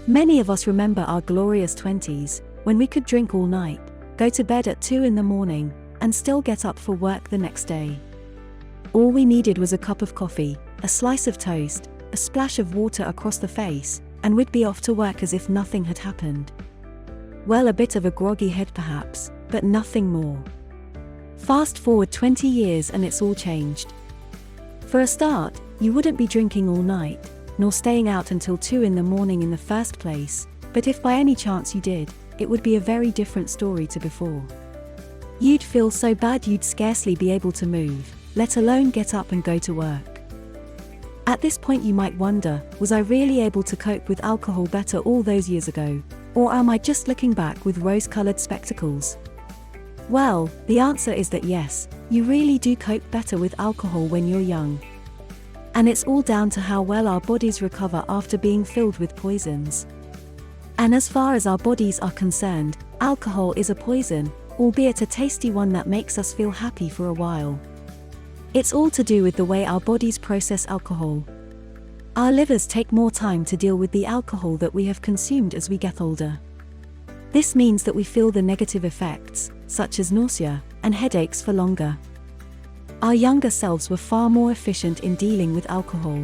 Many of us remember our glorious 20s, when we could drink all night, go to bed at 2 in the morning, and still get up for work the next day. All we needed was a cup of coffee, a slice of toast, a splash of water across the face, and we'd be off to work as if nothing had happened. Well, a bit of a groggy head perhaps, but nothing more. Fast forward 20 years and it's all changed. For a start, you wouldn't be drinking all night, nor staying out until 2 in the morning in the first place, but if by any chance you did, it would be a very different story to before. You'd feel so bad you'd scarcely be able to move, let alone get up and go to work. At this point you might wonder, was I really able to cope with alcohol better all those years ago, or am I just looking back with rose-colored spectacles? Well, the answer is that yes, you really do cope better with alcohol when you're young. And it's all down to how well our bodies recover after being filled with poisons. And as far as our bodies are concerned, alcohol is a poison, albeit a tasty one that makes us feel happy for a while. It's all to do with the way our bodies process alcohol. Our livers take more time to deal with the alcohol that we have consumed as we get older. This means that we feel the negative effects, such as nausea and headaches, for longer. Our younger selves were far more efficient in dealing with alcohol.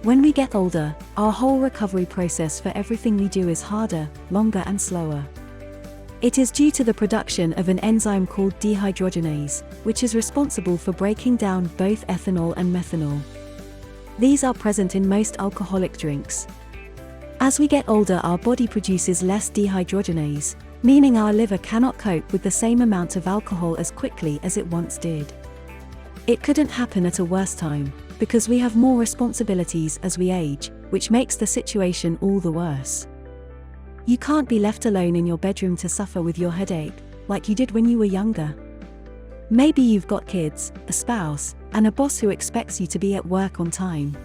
When we get older, our whole recovery process for everything we do is harder, longer and slower. It is due to the production of an enzyme called dehydrogenase, which is responsible for breaking down both ethanol and methanol. These are present in most alcoholic drinks. As we get older, our body produces less dehydrogenase, meaning our liver cannot cope with the same amount of alcohol as quickly as it once did. It couldn't happen at a worse time, because we have more responsibilities as we age, which makes the situation all the worse. You can't be left alone in your bedroom to suffer with your headache, like you did when you were younger. Maybe you've got kids, a spouse, and a boss who expects you to be at work on time.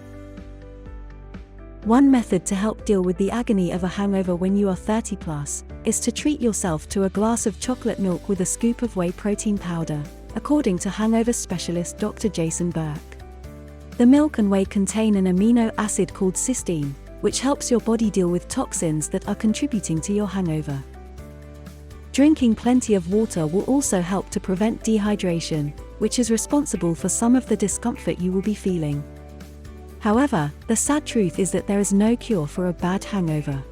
One method to help deal with the agony of a hangover when you are 30 plus, is to treat yourself to a glass of chocolate milk with a scoop of whey protein powder, according to hangover specialist Dr. Jason Burke. The milk and whey contain an amino acid called cysteine, which helps your body deal with toxins that are contributing to your hangover. Drinking plenty of water will also help to prevent dehydration, which is responsible for some of the discomfort you will be feeling. However, the sad truth is that there is no cure for a bad hangover.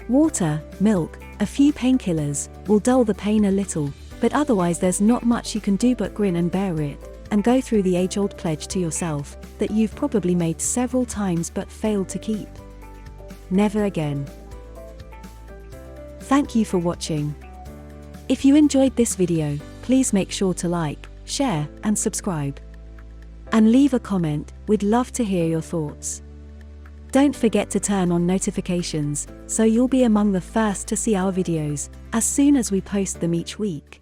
Water, milk, a few painkillers will dull the pain a little, but otherwise there's not much you can do but grin and bear it, and go through the age-old pledge to yourself, that you've probably made several times but failed to keep. Never again. Thank you for watching. If you enjoyed this video, please make sure to like, share, and subscribe. And leave a comment, we'd love to hear your thoughts. Don't forget to turn on notifications, so you'll be among the first to see our videos, as soon as we post them each week.